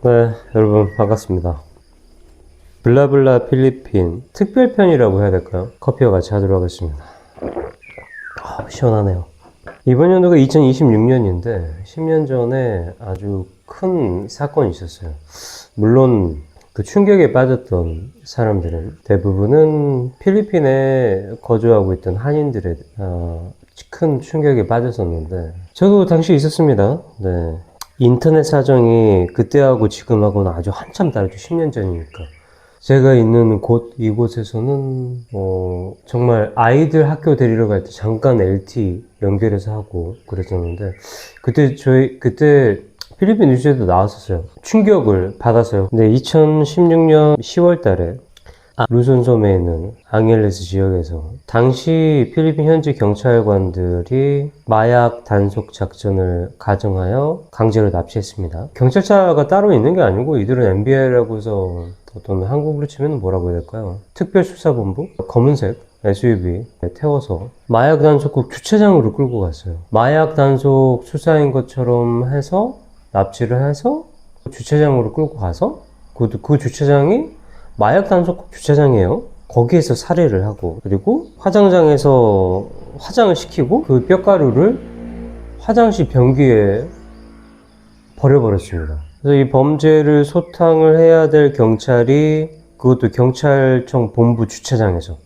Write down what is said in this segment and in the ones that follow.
네, 여러분 반갑습니다. 블라블라 필리핀 특별편이라고 해야 될까요? 커피와 같이 하도록 하겠습니다. 시원하네요. 이번 연도가 2026년인데 10년 전에 아주 큰 사건이 있었어요. 물론 그 충격에 빠졌던 사람들은 대부분은 필리핀에 거주하고 있던 한인들의 큰 충격에 빠졌었는데 저도 당시 있었습니다. 네. 인터넷 사정이 그때하고 지금하고는 아주 한참 다르죠. 10년 전이니까. 제가 있는 이곳에서는 정말 아이들 학교 데리러 갈 때 잠깐 LT 연결해서 하고 그랬었는데 그때 필리핀 뉴스에도 나왔었어요. 충격을 받았어요. 근데 2016년 10월 달에 루손 섬에 있는 앙헬레스 지역에서 당시 필리핀 현지 경찰관들이 마약 단속 작전을 가정하여 강제로 납치했습니다. 경찰차가 따로 있는 게 아니고 이들은 MBI라고 해서 어떤 한국으로 치면 뭐라고 해야 될까요? 특별수사본부? 검은색 SUV에 태워서 마약 단속국 주차장으로 끌고 갔어요. 마약 단속 수사인 것처럼 해서 납치를 해서 주차장으로 끌고 가서 그 주차장이 마약 단속국 주차장이에요. 거기에서 살해를 하고 그리고 화장장에서 화장을 시키고 그 뼈가루를 화장실 변기에 버려버렸습니다. 그래서 이 범죄를 소탕을 해야 될 경찰이 그것도 경찰청 본부 주차장에서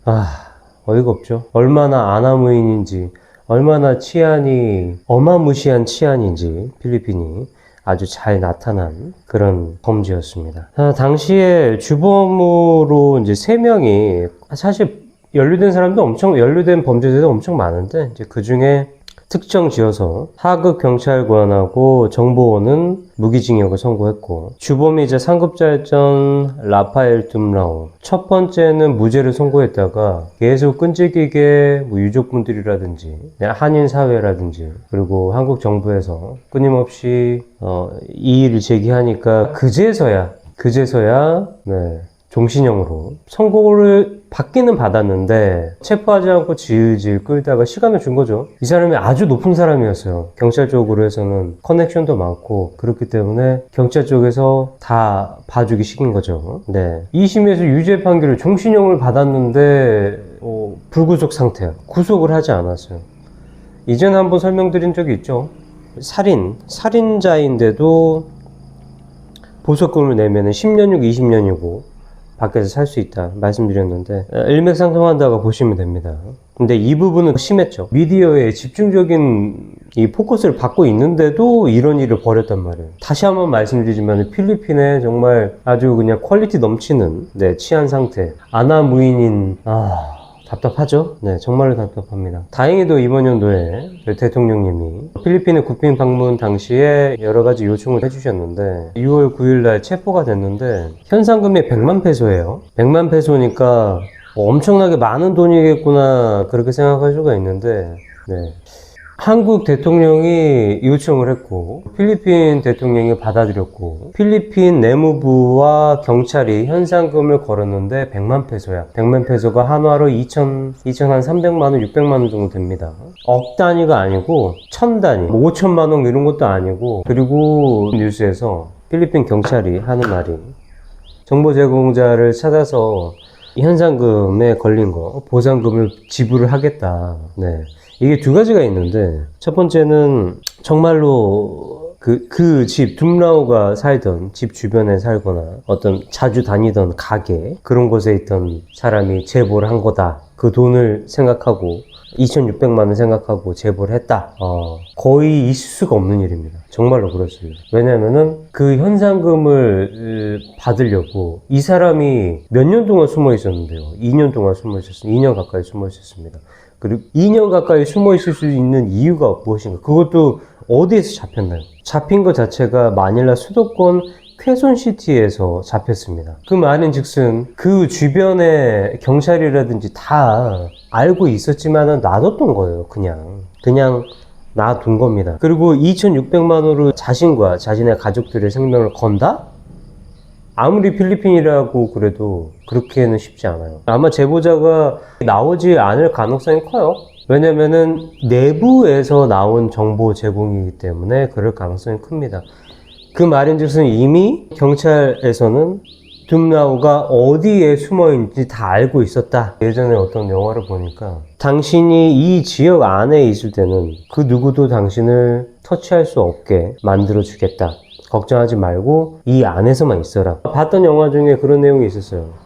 어이가 없죠. 얼마나 아나무인인지 얼마나 치안이 어마무시한 치안인지 필리핀이 아주 잘 나타난 그런 범죄였습니다. 당시에 주범으로 이제 3명이 사실 연루된 범죄자도 엄청 많은데 이제 그 중에 특정 지어서 하급 경찰관하고 정보원은 무기징역을 선고했고 주범이자 상급자였던 라파엘 둠라오 첫 번째는 무죄를 선고했다가 계속 끈질기게 유족분들이라든지 한인 사회라든지 그리고 한국 정부에서 끊임없이 이의를 제기하니까 그제서야 종신형으로 선고를 받기는 받았는데 체포하지 않고 질질 끌다가 시간을 준 거죠. 이 사람이 아주 높은 사람이었어요. 경찰 쪽으로 해서는 커넥션도 많고 그렇기 때문에 경찰 쪽에서 다 봐주기 시킨 거죠. 네. 2심에서 유죄 판결을 종신형을 받았는데 불구속 상태야. 구속을 하지 않았어요. 이전에 한번 설명드린 적이 있죠. 살인자인데도 보석금을 내면은 10년이고 20년이고 밖에서 살 수 있다 말씀드렸는데 일맥상통한다고 보시면 됩니다. 근데 이 부분은 심했죠. 미디어에 집중적인 이 포커스를 받고 있는데도 이런 일을 벌였단 말이에요. 다시 한번 말씀드리지만 필리핀에 정말 아주 그냥 퀄리티 넘치는 치안 상태 아나무인인 답답하죠? 네, 정말로 답답합니다. 다행히도 이번 연도에 대통령님이 필리핀의 국빈 방문 당시에 여러 가지 요청을 해주셨는데 6월 9일날 체포가 됐는데 현상금이 100만 페소예요. 100만 페소니까 엄청나게 많은 돈이겠구나 그렇게 생각할 수가 있는데 한국 대통령이 요청을 했고 필리핀 대통령이 받아들였고 필리핀 내무부와 경찰이 현상금을 걸었는데 100만 페소야. 100만 페소가 한화로 2,300만원, 600만원 정도 됩니다. 억 단위가 아니고 1000단위, 5천만원 이런 것도 아니고 그리고 뉴스에서 필리핀 경찰이 하는 말이 정보 제공자를 찾아서 현상금에 걸린 거 보상금을 지불을 하겠다. 이게 두 가지가 있는데 첫 번째는 정말로 그 집 둠라오가 살던 집 주변에 살거나 어떤 자주 다니던 가게 그런 곳에 있던 사람이 제보를 한 거다. 그 돈을 생각하고 2,600만원 생각하고 제보를 했다. 거의 있을 수가 없는 일입니다. 정말로 그렇습니다. 왜냐면은 그 현상금을 받으려고 이 사람이 몇 년 동안 숨어 있었는데요. 2년 동안 숨어 있었습니다. 2년 가까이 숨어 있었습니다. 그리고 2년 가까이 숨어 있을 수 있는 이유가 무엇인가? 그것도 어디에서 잡혔나요? 잡힌 것 자체가 마닐라 수도권 퀘손시티에서 잡혔습니다. 그 말인 즉슨 그 주변에 경찰이라든지 다 알고 있었지만은 놔뒀던 거예요. 그냥 놔둔 겁니다. 그리고 2,600만원으로 자신과 자신의 가족들의 생명을 건다? 아무리 필리핀이라고 그래도 그렇게는 쉽지 않아요. 아마 제보자가 나오지 않을 가능성이 커요. 왜냐면은 내부에서 나온 정보 제공이기 때문에 그럴 가능성이 큽니다. 그 말인즉슨 이미 경찰에서는 둠라우가 어디에 숨어있는지 다 알고 있었다. 예전에 어떤 영화를 보니까 당신이 이 지역 안에 있을 때는 그 누구도 당신을 터치할 수 없게 만들어주겠다. 걱정하지 말고 이 안에서만 있어라. 봤던 영화 중에 그런 내용이 있었어요.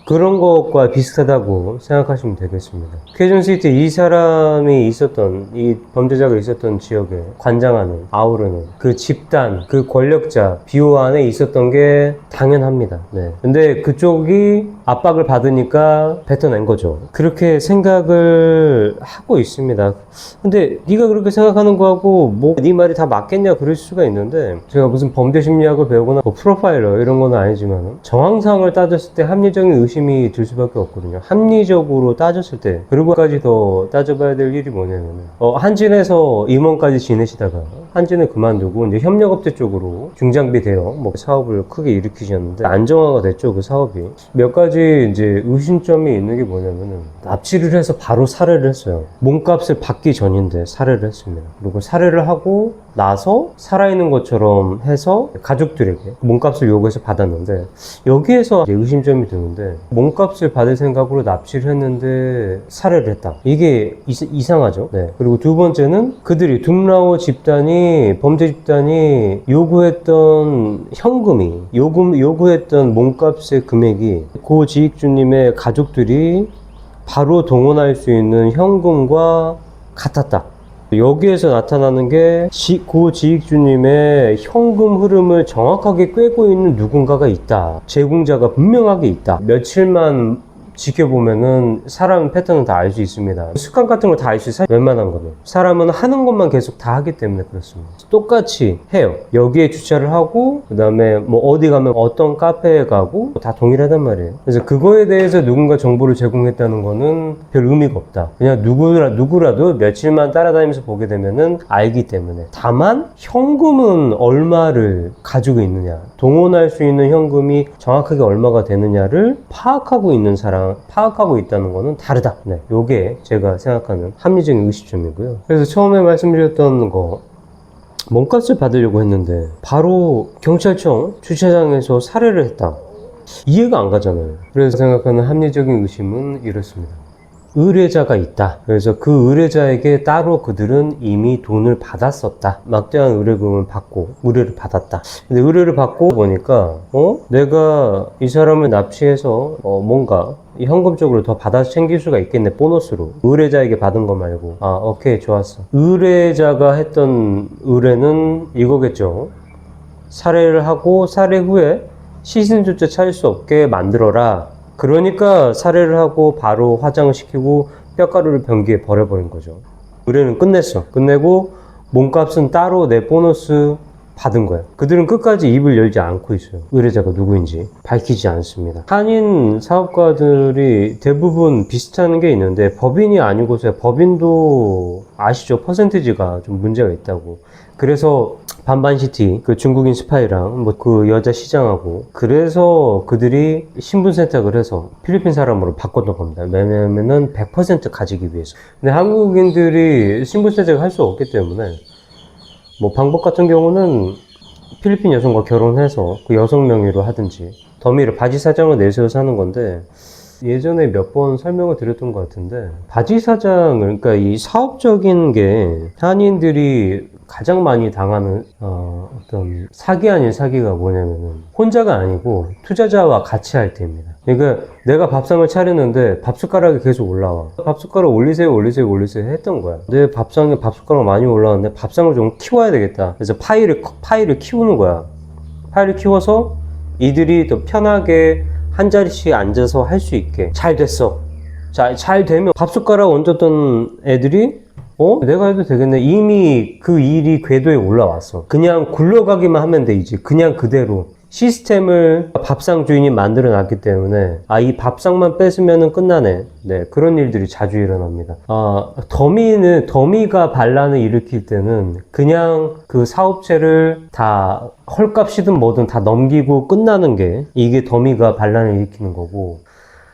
그런 것과 비슷하다고 생각하시면 되겠습니다. 쾌준시티 이 사람이 있었던, 이 범죄자가 있었던 지역에 관장하는, 아우르는 그 집단, 그 권력자, 비호 안에 있었던 게 당연합니다. 네. 근데 그쪽이 압박을 받으니까 뱉어낸 거죠. 그렇게 생각을 하고 있습니다. 근데 네가 그렇게 생각하는 거하고 뭐 네 말이 다 맞겠냐 그럴 수가 있는데, 제가 무슨 범죄 심리학을 배우거나 뭐 프로파일러 이런 건 아니지만 정황상을 따졌을 때 합리적인 의심이 들 수밖에 없거든요. 합리적으로 따졌을 때. 그리고까지 더 따져봐야 될 일이 뭐냐면 한진에서 임원까지 지내시다가 한진을 그만두고 이제 협력업체 쪽으로 중장비 대여 뭐 사업을 크게 일으키셨는데 안정화가 됐죠. 그 사업이. 몇 가지 이제 의심점이 있는 게 뭐냐면은 납치를 해서 바로 살해를 했어요. 몸값을 받기 전인데 살해를 했습니다. 그리고 살해를 하고 나서 살아있는 것처럼 해서 가족들에게 몸값을 요구해서 받았는데, 여기에서 이제 의심점이 드는데 몸값을 받을 생각으로 납치를 했는데 살해를 했다. 이게 이상하죠. 네. 그리고 두 번째는 그들이 둠라오 집단이, 범죄 집단이 요구했던 현금이, 요구했던 몸값의 금액이 고 지익주님의 가족들이 바로 동원할 수 있는 현금과 같았다. 여기에서 나타나는 게 고 지익주님의 현금 흐름을 정확하게 꿰고 있는 누군가가 있다. 제공자가 분명하게 있다. 며칠만 지켜보면은 사람 패턴은 다 알 수 있습니다. 습관 같은 걸 다 알 수 있어요. 웬만한 거는. 사람은 하는 것만 계속 다 하기 때문에 그렇습니다. 똑같이 해요. 여기에 주차를 하고 그 다음에 뭐 어디 가면 어떤 카페에 가고 다 동일하단 말이에요. 그래서 그거에 대해서 누군가 정보를 제공했다는 거는 별 의미가 없다. 그냥 누구라도 며칠만 따라다니면서 보게 되면은 알기 때문에. 다만 현금은 얼마를 가지고 있느냐, 동원할 수 있는 현금이 정확하게 얼마가 되느냐를 파악하고 있는 사람, 파악하고 있다는 거는 다르다. 네, 요게 제가 생각하는 합리적인 의식점이고요. 그래서 처음에 말씀드렸던 거, 몸값을 받으려고 했는데 바로 경찰청 주차장에서 살해를 했다. 이해가 안 가잖아요. 그래서 생각하는 합리적인 의심은 이렇습니다. 의뢰자가 있다. 그래서 그 의뢰자에게 따로 그들은 이미 돈을 받았었다. 막대한 의뢰금을 받고 의뢰를 받았다. 근데 의뢰를 받고 보니까 내가 이 사람을 납치해서 뭔가 현금적으로 더 받아 챙길 수가 있겠네, 보너스로. 의뢰자에게 받은 거 말고. 아, 오케이, 좋았어. 의뢰자가 했던 의뢰는 이거겠죠. 살해를 하고 살해 후에 시신조차 찾을 수 없게 만들어라. 그러니까 살해를 하고 바로 화장을 시키고 뼈가루를 변기에 버려버린 거죠. 의뢰는 끝냈어. 끝내고 몸값은 따로 내 보너스 받은 거야. 그들은 끝까지 입을 열지 않고 있어요. 의뢰자가 누구인지 밝히지 않습니다. 한인 사업가들이 대부분 비슷한 게 있는데, 법인이 아니고서야, 법인도 아시죠? 퍼센티지가 좀 문제가 있다고. 그래서 반반시티, 그 중국인 스파이랑 뭐 그 여자 시장하고, 그래서 그들이 신분 세탁을 해서 필리핀 사람으로 바꿨던 겁니다. 왜냐면은 100% 가지기 위해서. 근데 한국인들이 신분 세탁을 할 수 없기 때문에, 뭐 방법 같은 경우는 필리핀 여성과 결혼해서 그 여성 명의로 하든지, 더미를 바지 사장을 내세워서 하는 건데, 예전에 몇 번 설명을 드렸던 것 같은데, 바지 사장을, 그러니까 이 사업적인 게 한인들이 가장 많이 당하는 어떤 사기 아닌 사기가 뭐냐면은 혼자가 아니고 투자자와 같이 할 때입니다. 그러니까 내가 밥상을 차리는데 밥숟가락이 계속 올라와. 밥숟가락 올리세요 했던 거야. 내 밥상에 밥숟가락 많이 올라왔는데 밥상을 좀 키워야 되겠다. 그래서 파이를 키우는 거야. 파이를 키워서 이들이 더 편하게 한 자리씩 앉아서 할 수 있게. 잘 됐어. 자, 잘 되면 밥숟가락 얹었던 애들이 내가 해도 되겠네. 이미 그 일이 궤도에 올라왔어. 그냥 굴러가기만 하면 돼, 이제. 그냥 그대로. 시스템을 밥상 주인이 만들어 놨기 때문에, 이 밥상만 뺏으면 끝나네. 네, 그런 일들이 자주 일어납니다. 더미가 반란을 일으킬 때는 그냥 그 사업체를 다 헐값이든 뭐든 다 넘기고 끝나는 게, 이게 더미가 반란을 일으키는 거고,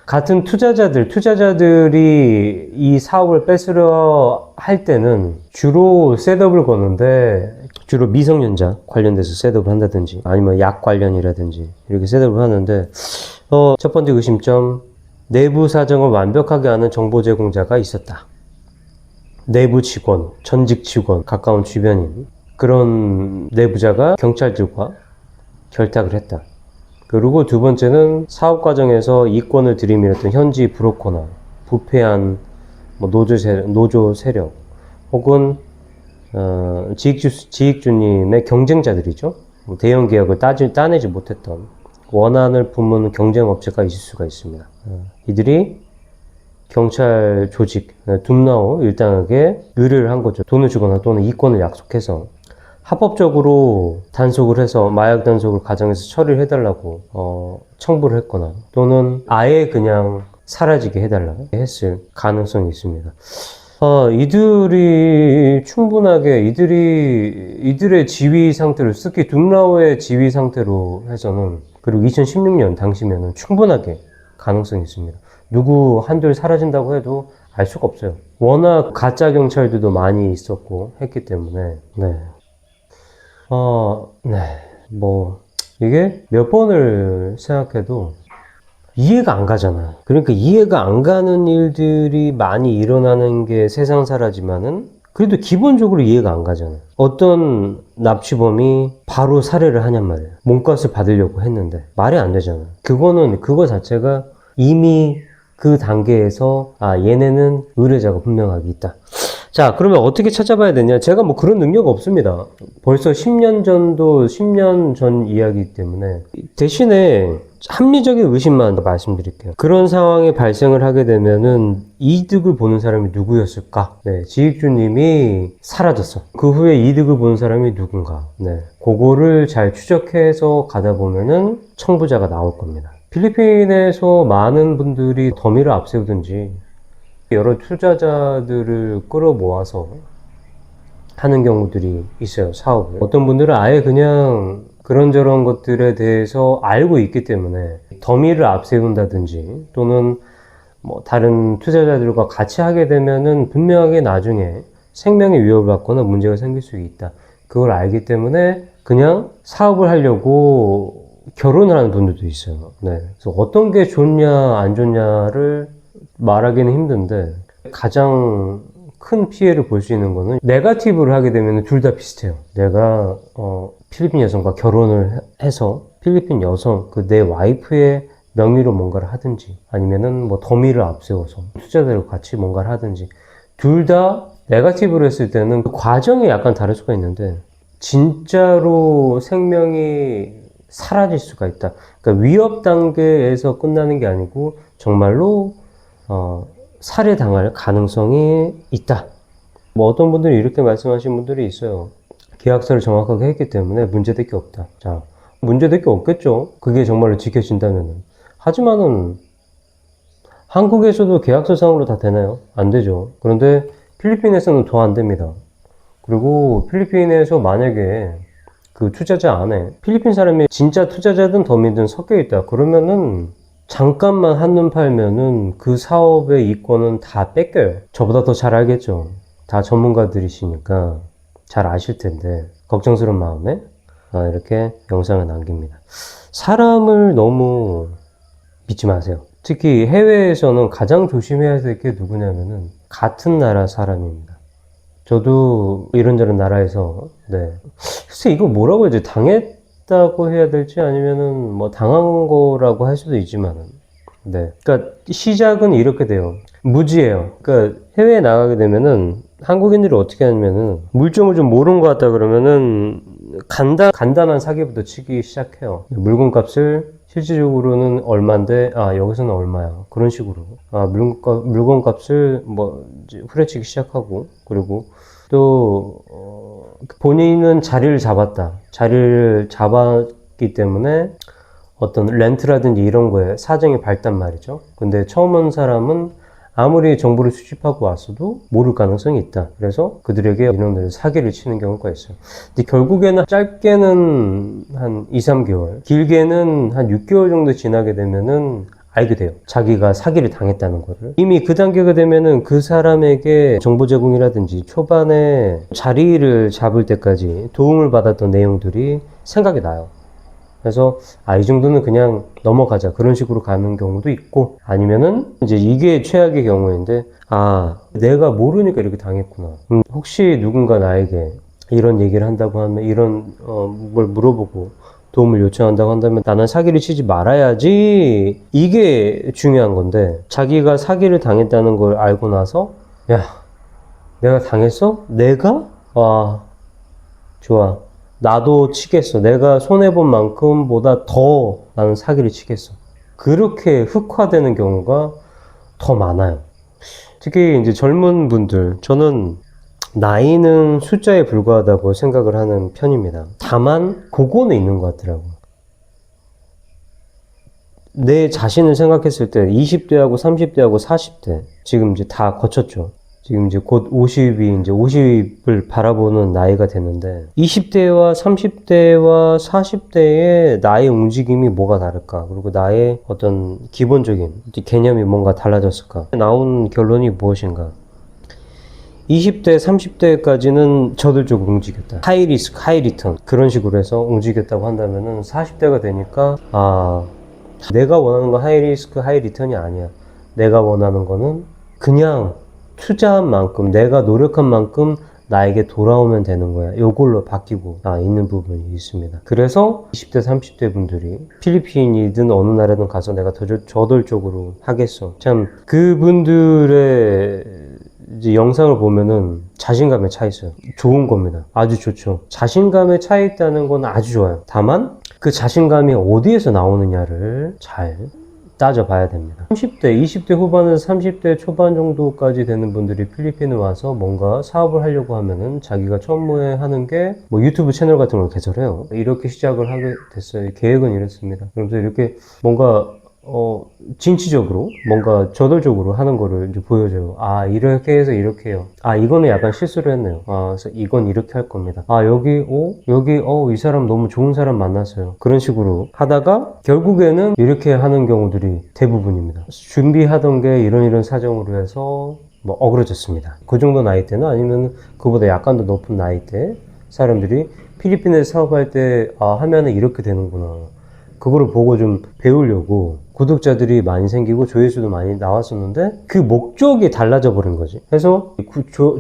같은 투자자들이 이 사업을 뺏으려 할 때는 주로 셋업을 거는데, 주로 미성년자 관련돼서 셋업을 한다든지 아니면 약 관련이라든지 이렇게 셋업을 하는데 첫 번째 의심점, 내부 사정을 완벽하게 아는 정보 제공자가 있었다. 내부 직원, 전직 직원, 가까운 주변인 그런 내부자가 경찰들과 결탁을 했다. 그리고 두 번째는 사업 과정에서 이권을 들이밀었던 현지 브로커나 부패한 노조 세력 혹은 지익주님의 경쟁자들이죠. 대형 계약을 따내지 못했던 원한을 품은 경쟁업체가 있을 수가 있습니다. 이들이 경찰 조직, 둠나오 일당에게 의뢰를 한 거죠. 돈을 주거나 또는 이권을 약속해서 합법적으로 단속을 해서 마약 단속을 가정에서 처리를 해달라고 청구를 했거나 또는 아예 그냥 사라지게 해달라고 했을 가능성이 있습니다. 이들이 충분하게 이들의 지위 상태를 특히 둠라오의 지위 상태로 해서는 그리고 2016년 당시면은 충분하게 가능성이 있습니다. 누구 한둘 사라진다고 해도 알 수가 없어요. 워낙 가짜 경찰들도 많이 있었고 했기 때문에 이게 몇 번을 생각해도 이해가 안 가잖아. 그러니까 이해가 안 가는 일들이 많이 일어나는 게 세상사라지만은 그래도 기본적으로 이해가 안 가잖아. 어떤 납치범이 바로 살해를 하냔 말이야. 몸값을 받으려고 했는데 말이 안 되잖아. 그거 자체가 이미 그 단계에서 얘네는 의뢰자가 분명하게 있다. 자, 그러면 어떻게 찾아봐야 되냐? 제가 뭐 그런 능력 없습니다. 벌써 10년 전 이야기이기 때문에. 대신에 합리적인 의심만 말씀드릴게요. 그런 상황이 발생을 하게 되면은 이득을 보는 사람이 누구였을까? 지익주님이 사라졌어. 그 후에 이득을 보는 사람이 누군가? 그거를 잘 추적해서 가다 보면은 청부자가 나올 겁니다. 필리핀에서 많은 분들이 더미를 앞세우든지 여러 투자자들을 끌어모아서 하는 경우들이 있어요, 사업을. 어떤 분들은 아예 그냥 그런저런 것들에 대해서 알고 있기 때문에 더미를 앞세운다든지 또는 다른 투자자들과 같이 하게 되면은 분명하게 나중에 생명의 위협을 받거나 문제가 생길 수 있다. 그걸 알기 때문에 그냥 사업을 하려고 결혼을 하는 분들도 있어요. 그래서 어떤 게 좋냐, 안 좋냐를 말하기는 힘든데 가장 큰 피해를 볼 수 있는 거는 네거티브를 하게 되면 둘 다 비슷해요. 내가 필리핀 여성과 결혼을 해서 필리핀 여성 내 와이프의 명의로 뭔가를 하든지 아니면은 더미를 앞세워서 투자자들과 같이 뭔가를 하든지 둘 다 네거티브를 했을 때는 그 과정이 약간 다를 수가 있는데 진짜로 생명이 사라질 수가 있다. 그러니까 위협 단계에서 끝나는 게 아니고 정말로 살해당할 가능성이 있다. 어떤 분들이 이렇게 말씀하신 분들이 있어요. 계약서를 정확하게 했기 때문에 문제될 게 없다. 자, 문제될 게 없겠죠. 그게 정말로 지켜진다면은. 하지만은 한국에서도 계약서상으로 다 되나요? 안 되죠. 그런데 필리핀에서는 더 안 됩니다. 그리고 필리핀에서 만약에 그 투자자 안에 필리핀 사람이 진짜 투자자든 더미든 섞여 있다. 그러면은 잠깐만 한눈 팔면은 그 사업의 이권은 다 뺏겨요. 저보다 더 잘 알겠죠. 다 전문가들이시니까 잘 아실 텐데 걱정스러운 마음에 이렇게 영상을 남깁니다. 사람을 너무 믿지 마세요. 특히 해외에서는 가장 조심해야 될 게 누구냐면은 같은 나라 사람입니다. 저도 이런저런 나라에서 글쎄 이거 뭐라고 해야지? 당했다고 해야 될지 아니면은 당한 거라고 할 수도 있지만은 그러니까 시작은 이렇게 돼요. 무지예요. 그러니까 해외에 나가게 되면은 한국인들이 어떻게 하냐면은 물정을 좀 모르는 것 같다 그러면은 간단한 사기부터 치기 시작해요. 물건값을 실질적으로는 얼마인데 여기서는 얼마야 그런 식으로 물건값을 후려치기 시작하고 그리고 또 본인은 자리를 잡았기 때문에 어떤 렌트라든지 이런 거에 사정이 밝단 말이죠. 근데 처음 온 사람은 아무리 정보를 수집하고 왔어도 모를 가능성이 있다. 그래서 그들에게 인원들을 사기를 치는 경우가 있어요. 근데 결국에는 짧게는 한 2, 3개월, 길게는 한 6개월 정도 지나게 되면은 알게 돼요. 자기가 사기를 당했다는 거를. 이미 그 단계가 되면은 그 사람에게 정보 제공이라든지 초반에 자리를 잡을 때까지 도움을 받았던 내용들이 생각이 나요. 그래서 이 정도는 그냥 넘어가자 그런 식으로 가는 경우도 있고, 아니면은 이제 이게 최악의 경우인데 내가 모르니까 이렇게 당했구나. 혹시 누군가 나에게 이런 얘기를 한다고 하면, 이런 걸 물어보고 도움을 요청한다고 한다면 나는 사기를 치지 말아야지, 이게 중요한 건데, 자기가 사기를 당했다는 걸 알고 나서 야, 내가 당했어? 내가? 좋아, 나도 치겠어. 내가 손해본 만큼보다 더 나는 사기를 치겠어. 그렇게 흑화되는 경우가 더 많아요. 특히 이제 젊은 분들, 저는 나이는 숫자에 불과하다고 생각을 하는 편입니다. 다만 그거는 있는 것 같더라고요. 내 자신을 생각했을 때 20대하고 30대하고 40대 지금 이제 다 거쳤죠. 지금 이제 곧 50이 이제 50을 바라보는 나이가 됐는데, 20대와 30대와 40대의 나의 움직임이 뭐가 다를까? 그리고 나의 어떤 기본적인 개념이 뭔가 달라졌을까? 나온 결론이 무엇인가? 20대, 30대까지는 저돌적으로 움직였다. 하이 리스크, 하이 리턴. 그런 식으로 해서 움직였다고 한다면은 40대가 되니까, 내가 원하는 건 하이 리스크, 하이 리턴이 아니야. 내가 원하는 거는 그냥 투자한 만큼, 내가 노력한 만큼 나에게 돌아오면 되는 거야. 요걸로 바뀌고 있는 부분이 있습니다. 그래서 20대, 30대 분들이 필리핀이든 어느 나라든 가서 내가 더 저돌적으로 하겠어. 참, 그분들의 이제 영상을 보면은 자신감에 차 있어요. 좋은 겁니다. 아주 좋죠. 자신감에 차 있다는 건 아주 좋아요. 다만 그 자신감이 어디에서 나오느냐를 잘 따져봐야 됩니다. 30대, 20대 후반에서 30대 초반 정도까지 되는 분들이 필리핀에 와서 뭔가 사업을 하려고 하면은 자기가 처음에 하는 게 뭐 유튜브 채널 같은 걸 개설해요. 이렇게 시작을 하게 됐어요. 계획은 이랬습니다. 그러면서 이렇게 뭔가 진취적으로 뭔가 저돌적으로 하는 거를 이제 보여줘요. 이렇게 해서 이렇게 해요. 이거는 약간 실수를 했네요. 그래서 이건 이렇게 할 겁니다. 이 사람 너무 좋은 사람 만났어요. 그런 식으로 하다가 결국에는 이렇게 하는 경우들이 대부분입니다. 준비하던 게 이런 사정으로 해서 뭐 어그러졌습니다. 그 정도 나이 때는, 아니면 그보다 약간 더 높은 나이 때 사람들이 필리핀에서 사업할 때 하면은 이렇게 되는구나, 그거를 보고 좀 배우려고 구독자들이 많이 생기고 조회수도 많이 나왔었는데, 그 목적이 달라져 버린 거지. 그래서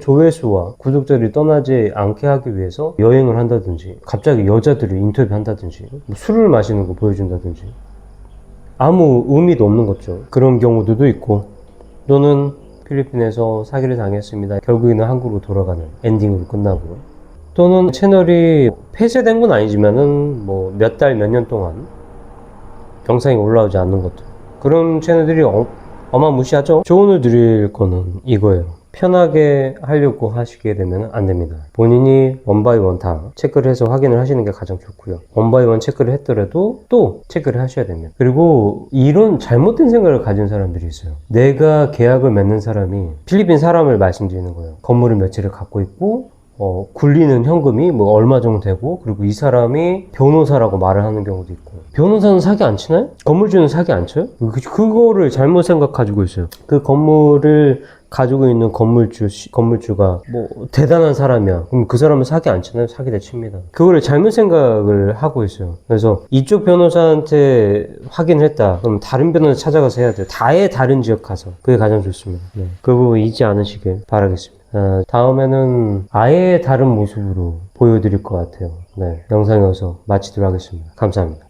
조회수와 구독자들이 떠나지 않게 하기 위해서 여행을 한다든지, 갑자기 여자들을 인터뷰한다든지, 뭐 술을 마시는 거 보여준다든지, 아무 의미도 없는 거죠. 그런 경우들도 있고, 또는 필리핀에서 사기를 당했습니다, 결국에는 한국으로 돌아가는 엔딩으로 끝나고, 또는 채널이 폐쇄된 건 아니지만은 뭐 몇 달, 몇 년 동안 영상이 올라오지 않는 것들, 그런 채널들이 어마무시하죠. 조언을 드릴 거는 이거예요. 편하게 하려고 하시게 되면 안 됩니다. 본인이 원바이원 다 체크를 해서 확인을 하시는 게 가장 좋고요. 원바이원 체크를 했더라도 또 체크를 하셔야 됩니다. 그리고 이런 잘못된 생각을 가진 사람들이 있어요. 내가 계약을 맺는 사람이 필리핀 사람을 말씀드리는 거예요. 건물을 몇 채를 갖고 있고 굴리는 현금이 뭐 얼마 정도 되고, 그리고 이 사람이 변호사라고 말을 하는 경우도 있고. 변호사는 사기 안 치나요? 건물주는 사기 안 쳐요? 그거를 잘못 생각가지고 있어요. 그 건물을 가지고 있는 건물주가 뭐 대단한 사람이야. 그럼 그 사람은 사기 안 치나요? 사기를 칩니다. 그거를 잘못 생각을 하고 있어요. 그래서 이쪽 변호사한테 확인을 했다, 그럼 다른 변호사 찾아가서 해야 돼요. 아예 다른 지역 가서. 그게 가장 좋습니다. 그 부분 잊지 않으시길 바라겠습니다. 다음에는 아예 다른 모습으로 보여드릴 것 같아요. 영상에서 마치도록 하겠습니다. 감사합니다.